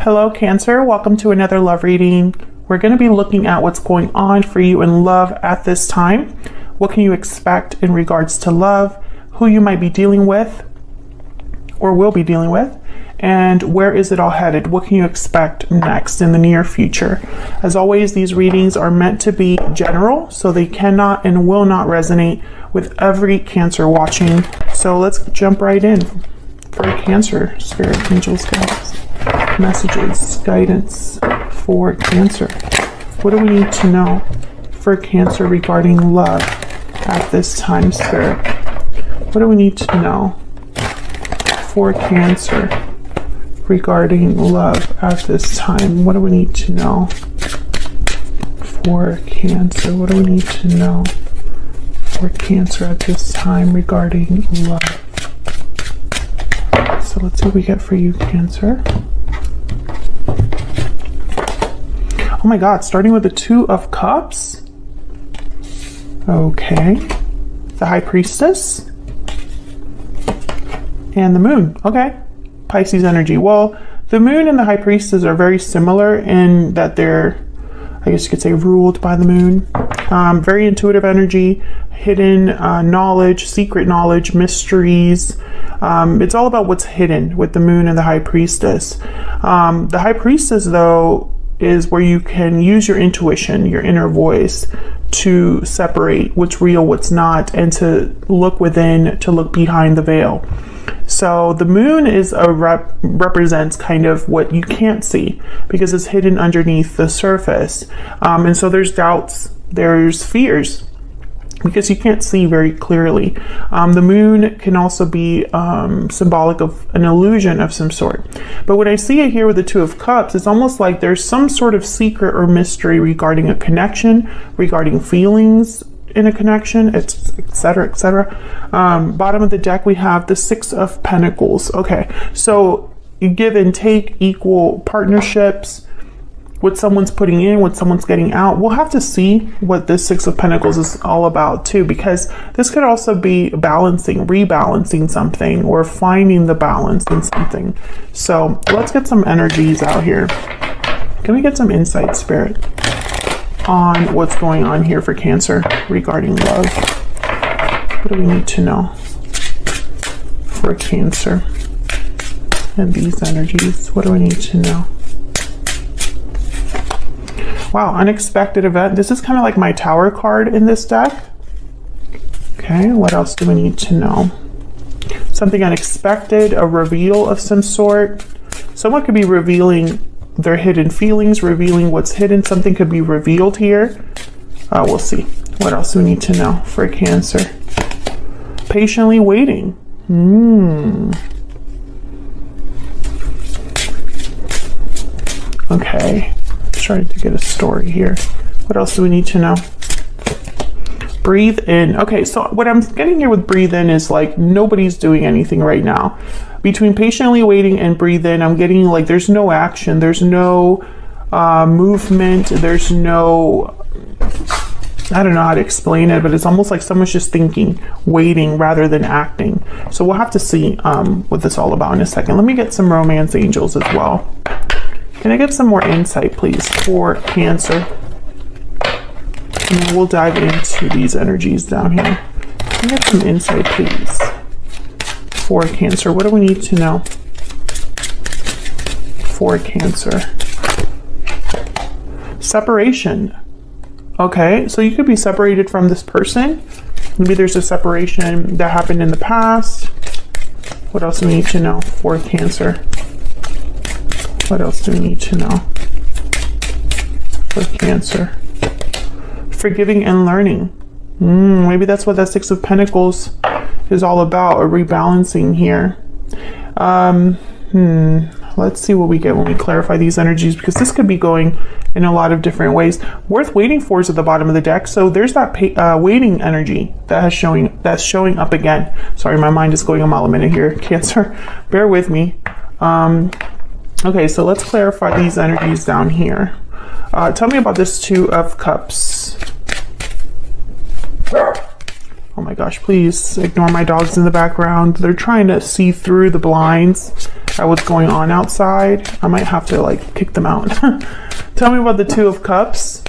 Hello, Cancer. Welcome to another love reading. We're going to be looking at what's going on for you in love at this time. What can you expect in regards to love, who you might be dealing with or will be dealing with, and where is it all headed? What can you expect next in the near future? As always, these readings are meant to be general, so they cannot and will not resonate with every Cancer watching. So let's jump right in for Cancer. Spirit, angels, guides, messages, guidance for Cancer. What do we need to know for Cancer regarding love at this time, Spirit? What do we need to know for Cancer regarding love at this time? What do we need to know for Cancer? What do we need to know for Cancer at this time regarding love? So let's see what we get for you, Cancer. Oh my God, starting with the Two of Cups. Okay. The High Priestess. And the Moon. Okay. Pisces energy. Well, the Moon and the High Priestess are very similar in that they're, I guess you could say, ruled by the Moon. Very intuitive energy, hidden knowledge, secret knowledge, mysteries. It's all about what's hidden with the Moon and the High Priestess. The High Priestess, though, is where you can use your intuition, your inner voice, to separate what's real, what's not, and to look within, to look behind the veil. So the Moon is represents kind of what you can't see because it's hidden underneath the surface. And so there's doubts, there's fears, because you can't see very clearly. The Moon can also be symbolic of an illusion of some sort. But when I see it here with the Two of Cups, it's almost like there's some sort of secret or mystery regarding a connection, regarding feelings in a connection, etc., etc. Bottom of the deck, we have the Six of Pentacles. Okay, so give and take, equal partnerships, what someone's putting in, what someone's getting out. We'll have to see what this Six of Pentacles is all about too, because this could also be balancing, rebalancing something, or finding the balance in something. So let's get some energies out here. Can we get some insight, Spirit, on what's going on here for Cancer regarding love? What do we need to know for Cancer and these energies? What do we need to know? Wow, unexpected event. This is kind of like my Tower card in this deck. Okay, what else do we need to know? Something unexpected, a reveal of some sort. Someone could be revealing their hidden feelings, revealing what's hidden. Something could be revealed here. We'll see. What else do we need to know for Cancer? Patiently waiting. Okay. Trying to get a story here. What else do we need to know? Breathe in. Okay, so what I'm getting here with breathe in is like nobody's doing anything right now. Between patiently waiting and breathe in, I'm getting like there's no action, there's no movement, there's no, I don't know how to explain it, but it's almost like someone's just thinking, waiting rather than acting. So we'll have to see what this is all about in a second. Let me get some romance angels as well. Can I get some more insight, please, for Cancer? And then we'll dive into these energies down here. Can I get some insight, please, for Cancer? What do we need to know for Cancer? Separation. Okay, so you could be separated from this person. Maybe there's a separation that happened in the past. What else do we need to know for Cancer? What else do we need to know for Cancer? Forgiving and learning. Maybe that's what that Six of Pentacles is all about, a rebalancing here. Let's see what we get when we clarify these energies, because this could be going in a lot of different ways. Worth waiting for is at the bottom of the deck. So there's that waiting energy that's showing up again. Sorry, my mind is going a mile a minute here, Cancer. Bear with me. Okay, so let's clarify these energies down here. Tell me about this Two of Cups. Oh my gosh, please ignore my dogs in the background. They're trying to see through the blinds at what's going on outside. I might have to like kick them out. Tell me about the Two of Cups.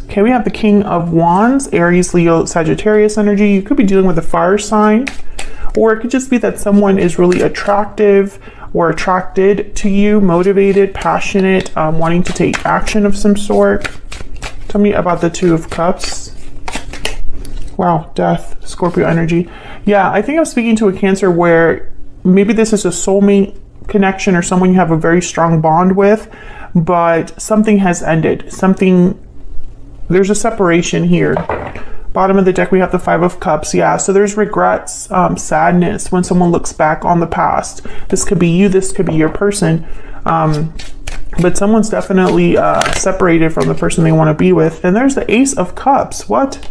Okay, we have the King of Wands, Aries, Leo, Sagittarius energy. You could be dealing with a fire sign, or it could just be that someone is really attractive or attracted to you, motivated, passionate, wanting to take action of some sort. Tell me about the Two of Cups. Wow, Death, Scorpio energy. Yeah, I think I'm speaking to a Cancer where maybe this is a soulmate connection or someone you have a very strong bond with, but something has ended. There's a separation here. Bottom of the deck, we have the Five of Cups. Yeah, so there's regrets, sadness when someone looks back on the past. This could be you, this could be your person. But someone's definitely separated from the person they want to be with. And there's the Ace of Cups. What?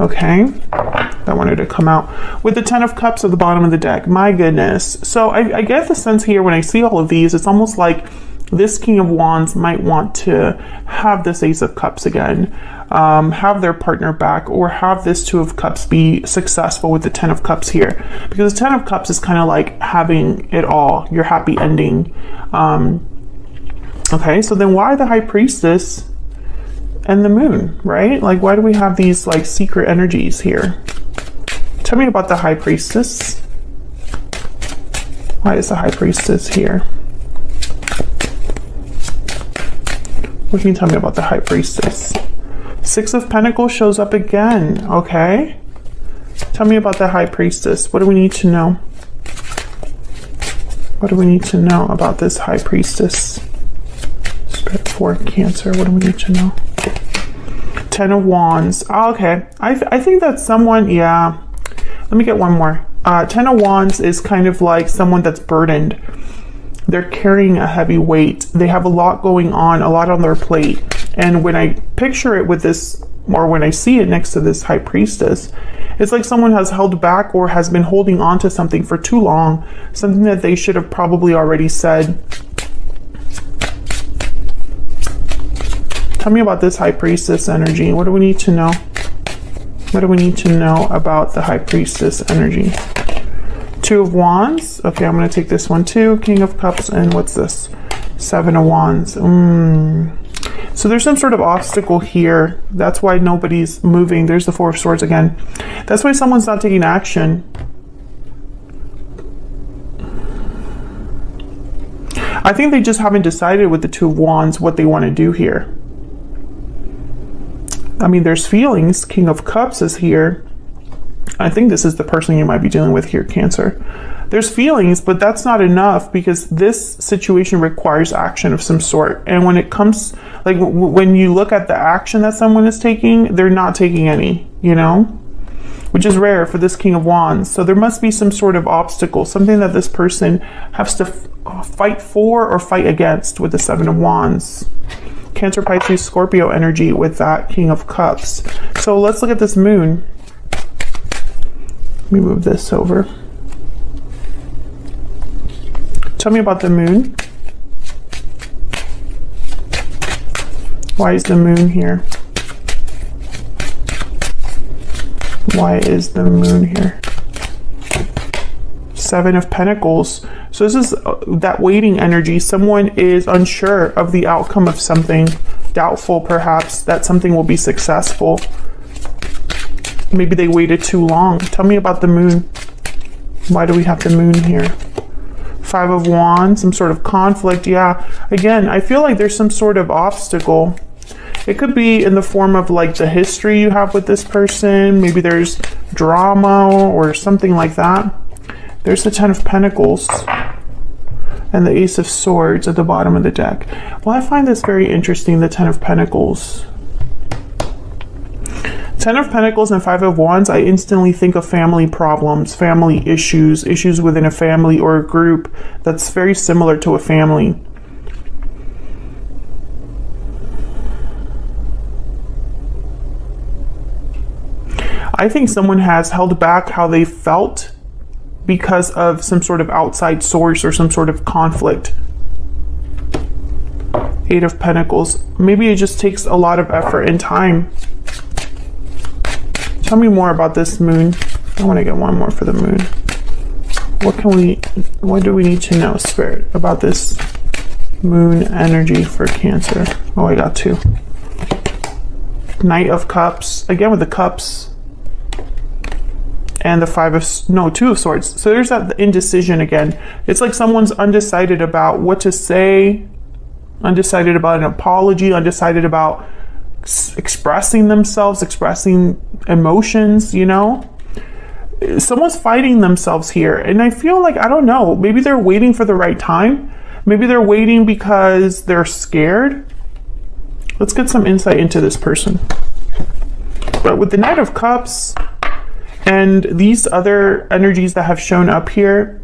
Okay, that wanted to come out. With the Ten of Cups at the bottom of the deck. My goodness. So I get the sense here when I see all of these, it's almost like this King of Wands might want to have this Ace of Cups again, have their partner back, or have this Two of Cups be successful with the Ten of Cups here. Because the Ten of Cups is kind of like having it all, your happy ending. Okay, so then why the High Priestess and the Moon, right? Like, why do we have these like secret energies here? Tell me about the High Priestess. Why is the High Priestess here? What can you tell me about the High Priestess? Six of Pentacles shows up again. Okay. Tell me about the High Priestess. What do we need to know? What do we need to know about this High Priestess? Spirit for Cancer. What do we need to know? Ten of Wands. Oh, okay. I think that's someone, yeah. Let me get one more. Ten of Wands is kind of like someone that's burdened. They're carrying a heavy weight. They have a lot going on, a lot on their plate. And when I picture it with this, or when I see it next to this High Priestess, it's like someone has held back or has been holding on to something for too long, something that they should have probably already said. Tell me about this High Priestess energy. What do we need to know? What do we need to know about the High Priestess energy? Two of Wands. Okay, I'm going to take this one too. King of Cups, and what's this? Seven of Wands. So there's some sort of obstacle here. That's why nobody's moving. There's the Four of Swords again. That's why someone's not taking action. I think they just haven't decided with the Two of Wands what they want to do here. I mean, there's feelings. King of Cups is here. I think this is the person you might be dealing with here, Cancer. There's feelings, but that's not enough because this situation requires action of some sort. And when it comes, like when you look at the action that someone is taking, they're not taking any, you know, which is rare for this King of Wands. So there must be some sort of obstacle, something that this person has to fight for or fight against with the Seven of Wands. Cancer, Pisces, Scorpio energy with that King of Cups. So let's look at this Moon. Let me move this over. Tell me about the Moon. Why is the Moon here? Why is the Moon here? Seven of Pentacles. So this is that waiting energy. Someone is unsure of the outcome of something, doubtful perhaps that something will be successful. Maybe they waited too long. Tell me about the Moon. Why do we have the Moon here? Five of Wands, some sort of conflict. Yeah, again, I feel like there's some sort of obstacle. It could be in the form of like the history you have with this person. Maybe there's drama or something like that. There's the Ten of Pentacles and the Ace of Swords at the bottom of the deck. Well, I find this very interesting, the Ten of Pentacles. Ten of Pentacles and Five of Wands, I instantly think of family problems, family issues, issues within a family or a group that's very similar to a family. I think someone has held back how they felt because of some sort of outside source or some sort of conflict. Eight of Pentacles. Maybe it just takes a lot of effort and time Tell me more about this moon. I want to get one more for the moon. What do we need to know, Spirit, about this moon energy for Cancer? Oh, I got two. Knight of Cups, again with the cups, and the Two of Swords. So there's that indecision again. It's like someone's undecided about what to say, undecided about an apology, undecided about expressing themselves, expressing emotions, you know? Someone's fighting themselves here. And I feel like, I don't know, maybe they're waiting for the right time. Maybe they're waiting because they're scared. Let's get some insight into this person. But with the Knight of Cups and these other energies that have shown up here,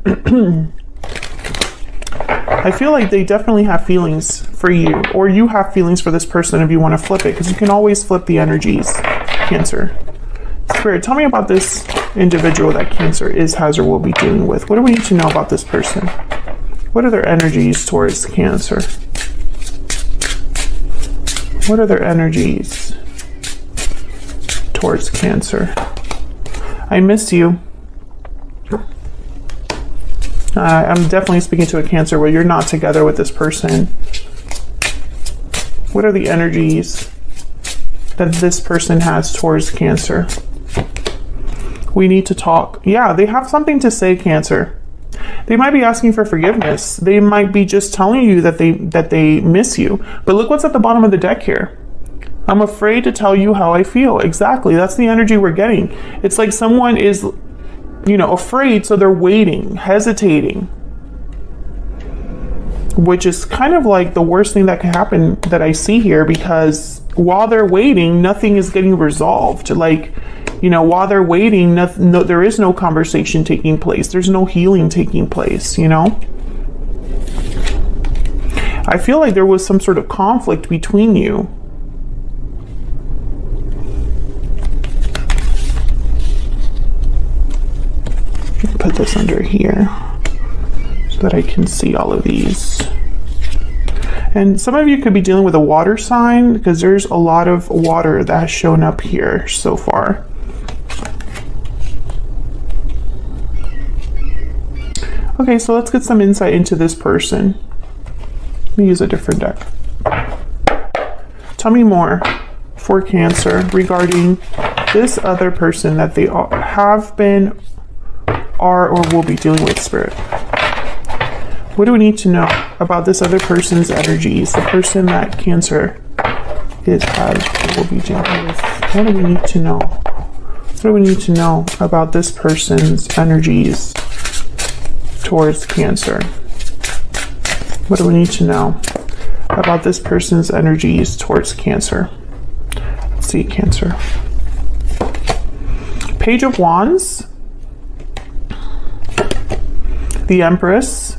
I feel like they definitely have feelings for you, or you have feelings for this person if you want to flip it, because you can always flip the energies, Cancer. Spirit, tell me about this individual that Cancer is, has, or will be dealing with. What do we need to know about this person? What are their energies towards Cancer? What are their energies towards Cancer? I miss you. I'm definitely speaking to a Cancer where you're not together with this person. What are the energies that this person has towards Cancer? We need to talk. Yeah, they have something to say, Cancer. They might be asking for forgiveness. They might be just telling you that they miss you. But look what's at the bottom of the deck here. I'm afraid to tell you how I feel. Exactly. That's the energy we're getting. It's like someone is, you know, afraid, so they're waiting, hesitating. Which is kind of like the worst thing that can happen that I see here, because while they're waiting, nothing is getting resolved. Like, you know, while they're waiting, there is no conversation taking place. There's no healing taking place, you know? I feel like there was some sort of conflict between you. Put this under here so that I can see all of these. And some of you could be dealing with a water sign, because there's a lot of water that has shown up here so far. Okay, so let's get some insight into this person. Let me use a different deck. Tell me more for Cancer regarding this other person that they have been, are, or will be dealing with, Spirit. What do we need to know about this other person's energies? The person that Cancer is, has, or will be dealing with. What do we need to know? What do we need to know about this person's energies towards Cancer? What do we need to know about this person's energies towards Cancer? Let's see, Cancer. Page of Wands. The Empress.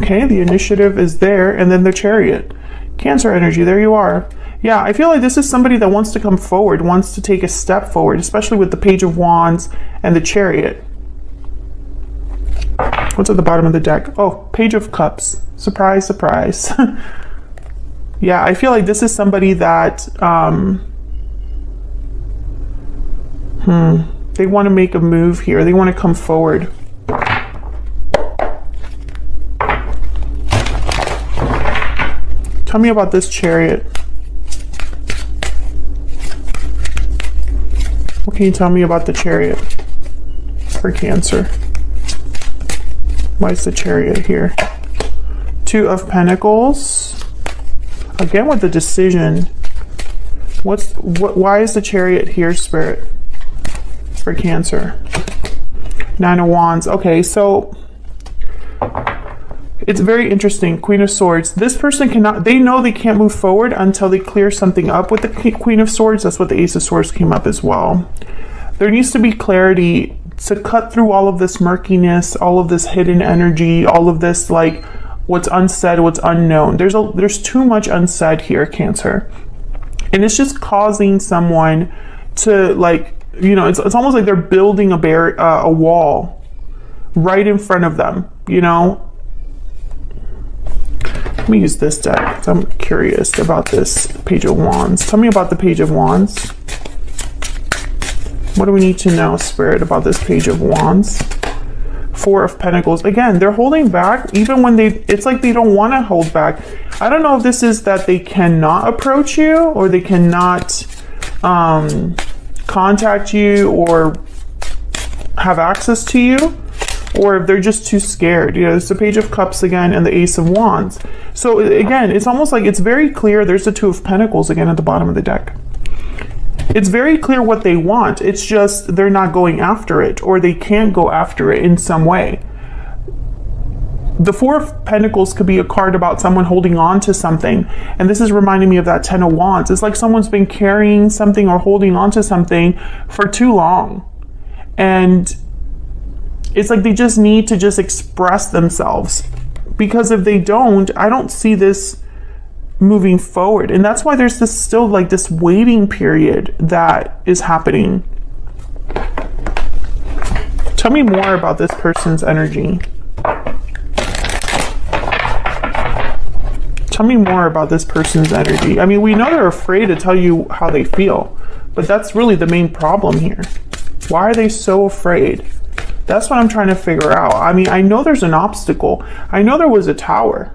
Okay, the initiative is there, and then the Chariot. Cancer energy, there you are. Yeah, I feel like this is somebody that wants to come forward, wants to take a step forward, especially with the Page of Wands and the Chariot. What's at the bottom of the deck? Oh, Page of Cups. Surprise, surprise. Yeah, I feel like this is somebody that they want to make a move here. They want to come forward. Tell me about this Chariot. What can you tell me about the Chariot for Cancer? Why is the Chariot here? Two of Pentacles. Again with the decision. Why is the Chariot here, Spirit, for Cancer? Nine of Wands. Okay, so it's very interesting. Queen of Swords. This person cannot, they know they can't move forward until they clear something up with the Queen of Swords. That's what the Ace of Swords came up as well. There needs to be clarity to cut through all of this murkiness, all of this hidden energy, all of this, like, what's unsaid, what's unknown. There's too much unsaid here, Cancer. And it's just causing someone to, like, you know, it's almost like they're building a wall right in front of them, you know? Let me use this deck because I'm curious about this Page of Wands. Tell me about the Page of Wands. What do we need to know, Spirit, about this Page of Wands? Four of Pentacles. Again, they're holding back even when it's like they don't want to hold back. I don't know if this is that they cannot approach you, or they cannot contact you or have access to you, or if they're just too scared. You know, it's the Page of Cups again and the Ace of Wands. So again, it's almost like it's very clear. There's the Two of Pentacles again at the bottom of the deck. It's very clear what they want. It's just they're not going after it, or they can't go after it in some way. The Four of Pentacles could be a card about someone holding on to something. And this is reminding me of that Ten of Wands. It's like someone's been carrying something or holding on to something for too long. And it's like they just need to just express themselves. Because if they don't, I don't see this moving forward. And that's why there's this still like this waiting period that is happening. Tell me more about this person's energy. Tell me more about this person's energy. I mean, we know they're afraid to tell you how they feel, but that's really the main problem here. Why are they so afraid? That's what I'm trying to figure out. I mean, I know there's an obstacle. I know there was a tower.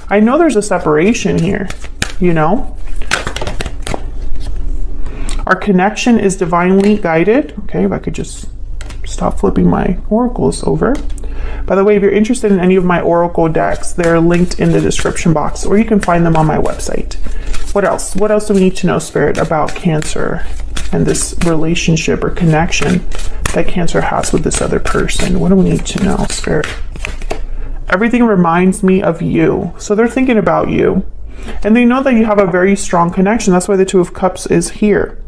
I know there's a separation here, you know? Our connection is divinely guided. Okay, if I could just stop flipping my oracles over. By the way, if you're interested in any of my oracle decks, they're linked in the description box, or you can find them on my website. What else? What else do we need to know, Spirit, about Cancer and this relationship or connection that Cancer has with this other person? What do we need to know, Spirit? Everything reminds me of you. So they're thinking about you. And they know that you have a very strong connection. That's why the Two of Cups is here.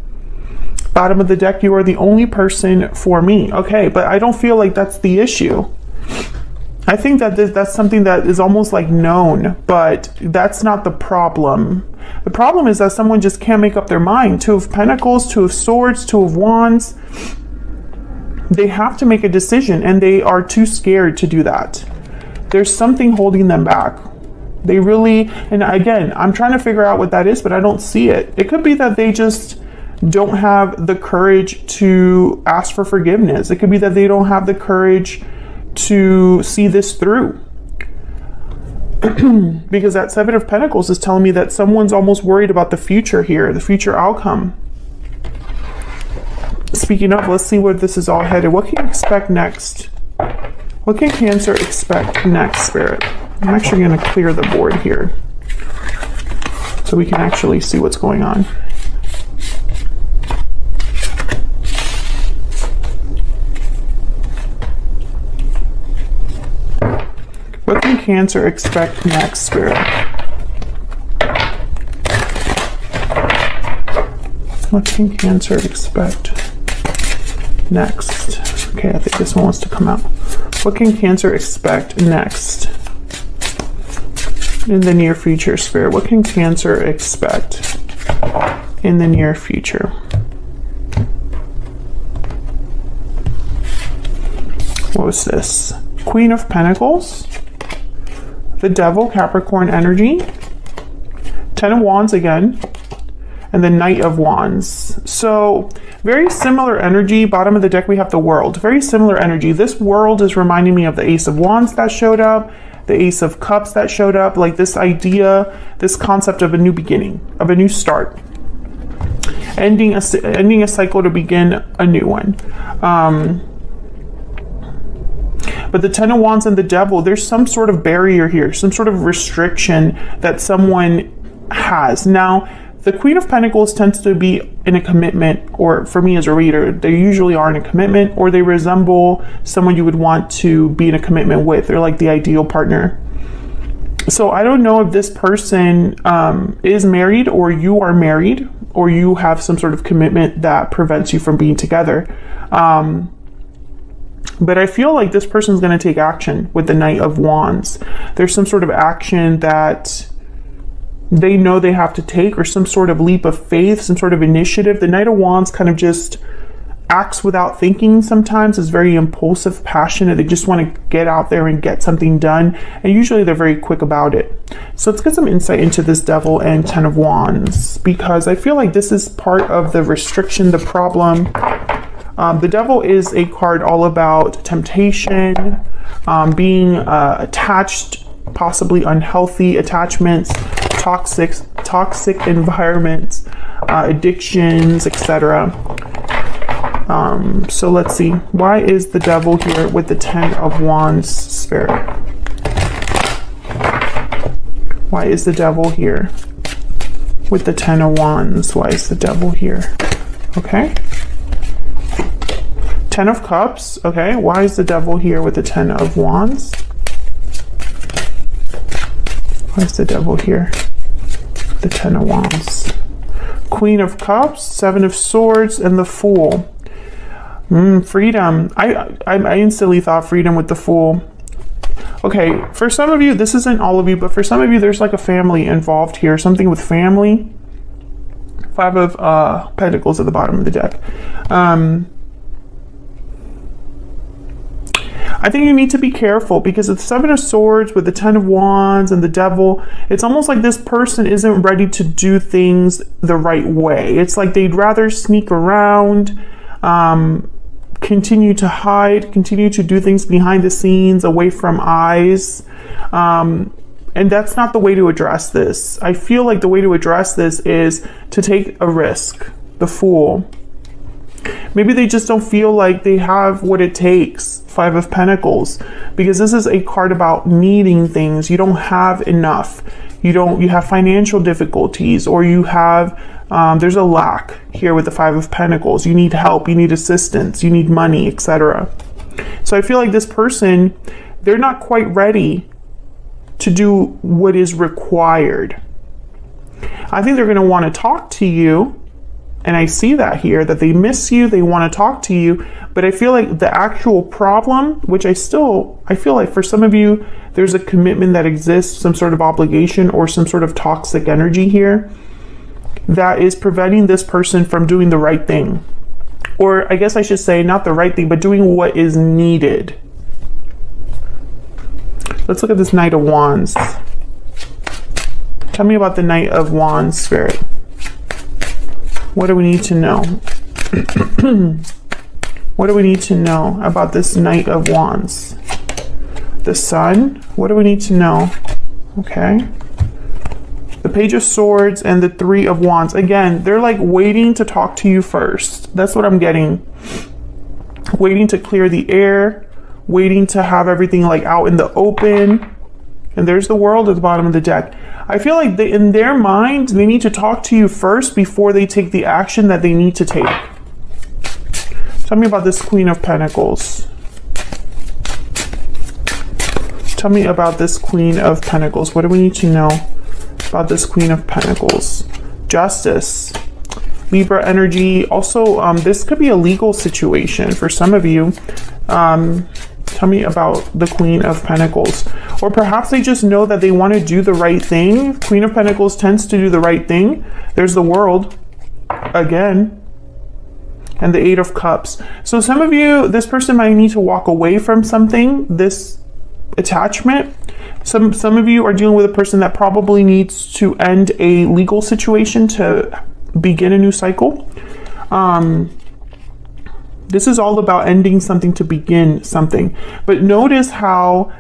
Bottom of the deck, you are the only person for me. Okay, but I don't feel like that's the issue. I think that that's something that is almost like known, but that's not the problem. The problem is that someone just can't make up their mind. Two of Pentacles, Two of Swords, Two of Wands. They have to make a decision, and they are too scared to do that. There's something holding them back. They really, and again, I'm trying to figure out what that is, but I don't see it. It could be that they just don't have the courage to ask for forgiveness. It could be that they don't have the courage to see this through. Because that Seven of Pentacles is telling me that someone's almost worried about the future here, the future outcome. Speaking of, let's see where this is all headed. What can you expect next? What can Cancer expect next, Spirit? I'm actually going to clear the board here so we can actually see what's going on. What can Cancer expect next, Spirit? What can Cancer expect next? Okay, I think this one wants to come out. What can Cancer expect next in the near future, Spirit? What can Cancer expect in the near future? What was this? Queen of Pentacles, the Devil, Capricorn energy, Ten of Wands again, and the Knight of Wands. So very similar energy. Bottom of the deck, we have the World. Very similar energy. This World is reminding me of the Ace of Wands that showed up, the Ace of Cups that showed up, like this idea, this concept of a new beginning, of a new start. Ending a cycle to begin a new one. But the Ten of Wands and the Devil, there's some sort of barrier here, some sort of restriction that someone has. Now, the Queen of Pentacles tends to be in a commitment, or for me as a reader, they usually are in a commitment, or they resemble someone you would want to be in a commitment with. They're like the ideal partner. So I don't know if this person is married, or you are married, or you have some sort of commitment that prevents you from being together. But I feel like this person's going to take action with the Knight of Wands. There's some sort of action that they know they have to take, or some sort of leap of faith, some sort of initiative. The Knight of Wands kind of just acts without thinking sometimes, is very impulsive, passionate. They just want to get out there and get something done. And usually they're very quick about it. So let's get some insight into this Devil and Ten of Wands, because I feel like this is part of the restriction, the problem. The Devil is a card all about temptation, being attached, possibly unhealthy attachments, toxic environments, addictions, etc. So let's see. Why is the Devil here with the 10 of Wands, Spirit? Why is the Devil here with the 10 of Wands? Why is the Devil here? Okay. 10 of Cups. Okay. Why is the Devil here with the 10 of Wands? Why is the Devil here? The 10 of Wands. Queen of Cups, 7 of Swords, and the Fool. Freedom. I instantly thought freedom with the Fool. Okay, for some of you, this isn't all of you, but for some of you, there's like a family involved here. Something with family. 5 of Pentacles at the bottom of the deck. I think you need to be careful because it's 7 of Swords with the 10 of Wands and the Devil. It's almost like this person isn't ready to do things the right way. It's like they'd rather sneak around, continue to hide, continue to do things behind the scenes, away from eyes. And that's not the way to address this. I feel like the way to address this is to take a risk. The Fool. Maybe they just don't feel like they have what it takes. 5 of Pentacles, because this is a card about needing things. You don't have enough. You have financial difficulties, or you have there's a lack here with the 5 of Pentacles. You need help, you need assistance, you need money, etc. So I feel like this person, they're not quite ready to do what is required. I think they're going to want to talk to you. And I see that here, that they miss you, they want to talk to you, but I feel like the actual problem, which I feel like for some of you, there's a commitment that exists, some sort of obligation or some sort of toxic energy here that is preventing this person from doing the right thing. Or I guess I should say not the right thing, but doing what is needed. Let's look at this Knight of Wands. Tell me about the Knight of Wands, Spirit. What do we need to know? What do we need to know about this Knight of Wands? The Sun? What do we need to know? Okay. The Page of Swords and the 3 of Wands. Again, they're like waiting to talk to you first. That's what I'm getting. Waiting to clear the air. Waiting to have everything like out in the open. And there's the World at the bottom of the deck. I feel like in their mind, they need to talk to you first before they take the action that they need to take. Tell me about this Queen of Pentacles. Tell me about this Queen of Pentacles. What do we need to know about this Queen of Pentacles? Justice. Libra energy. Also, this could be a legal situation for some of you. Tell me about the Queen of Pentacles. Or perhaps they just know that they want to do the right thing. Queen of Pentacles tends to do the right thing. There's the World again. And the 8 of Cups. So some of you, this person might need to walk away from something, this attachment. Some of you are dealing with a person that probably needs to end a legal situation to begin a new cycle. This is all about ending something to begin something. But notice how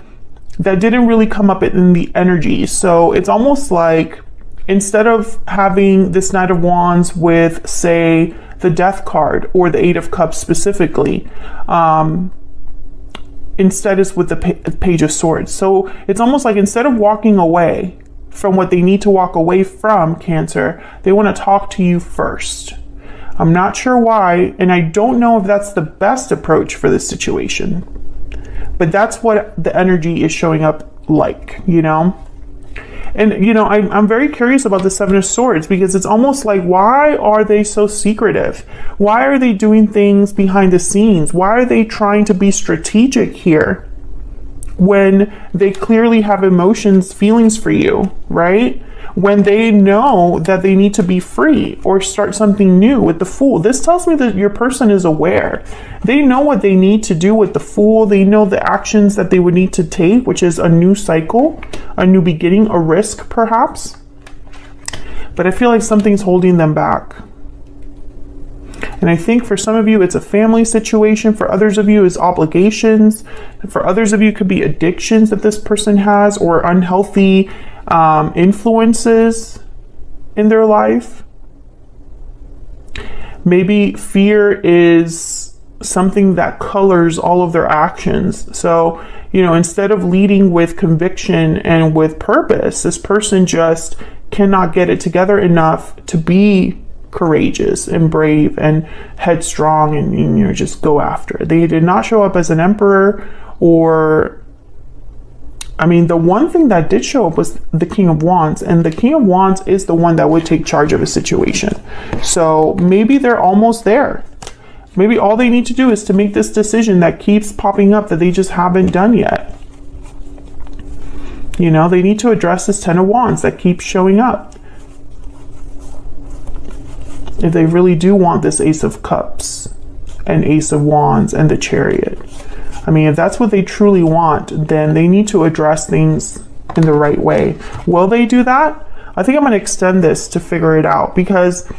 that didn't really come up in the energy. So it's almost like instead of having this Knight of Wands with, say, the Death card or the 8 of Cups specifically, instead it's with the Page of Swords. So it's almost like instead of walking away from what they need to walk away from, Cancer, they want to talk to you first. I'm not sure why, and I don't know if that's the best approach for this situation. But that's what the energy is showing up like, you know? And, you know, I'm very curious about the 7 of Swords because it's almost like, why are they so secretive? Why are they doing things behind the scenes? Why are they trying to be strategic here when they clearly have emotions, feelings for you, right? When they know that they need to be free or start something new with the Fool. This tells me that your person is aware. They know what they need to do with the Fool. They know the actions that they would need to take, which is a new cycle, a new beginning, a risk perhaps. But I feel like something's holding them back. And I think for some of you, it's a family situation. For others of you, it's obligations. For others of you, it could be addictions that this person has, or unhealthy influences in their life. Maybe fear is something that colors all of their actions. So, you know, instead of leading with conviction and with purpose, this person just cannot get it together enough to be courageous and brave and headstrong and, you know, just go after it. They did not show up as an emperor, or, I mean, the one thing that did show up was the King of Wands, and the King of Wands is the one that would take charge of a situation. So maybe they're almost there. Maybe all they need to do is to make this decision that keeps popping up that they just haven't done yet. You know, they need to address this Ten of Wands that keeps showing up. If they really do want this Ace of Cups and Ace of Wands and the Chariot. I mean, if that's what they truly want, then they need to address things in the right way. Will they do that? I think I'm going to extend this to figure it out, because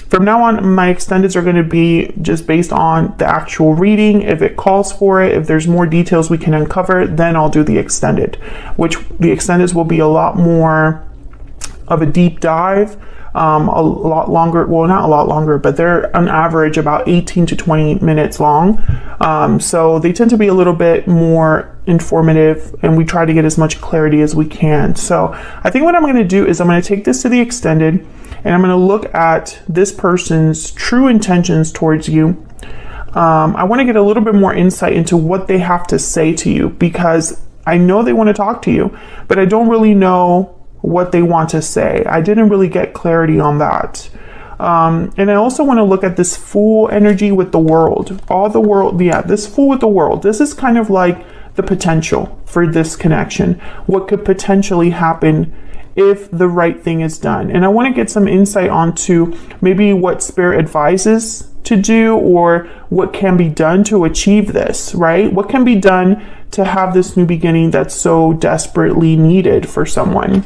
from now on, my extendeds are going to be just based on the actual reading. If it calls for it, if there's more details we can uncover, then I'll do the extended, which the extendeds will be a lot more of a deep dive, a lot longer. Well, not a lot longer, but they're on average about 18 to 20 minutes long. So they tend to be a little bit more informative, and we try to get as much clarity as we can. So I think what I'm going to do is I'm going to take this to the extended, and I'm going to look at this person's true intentions towards you. I want to get a little bit more insight into what they have to say to you, because I know they want to talk to you, but I don't really know what they want to say. I didn't really get clarity on that. And I also want to look at this Fool energy with the World. All the world, yeah, this Fool with the World. This is kind of like the potential for this connection. What could potentially happen if the right thing is done. And I want to get some insight onto maybe what Spirit advises to do, or what can be done to achieve this, right? What can be done to have this new beginning that's so desperately needed for someone.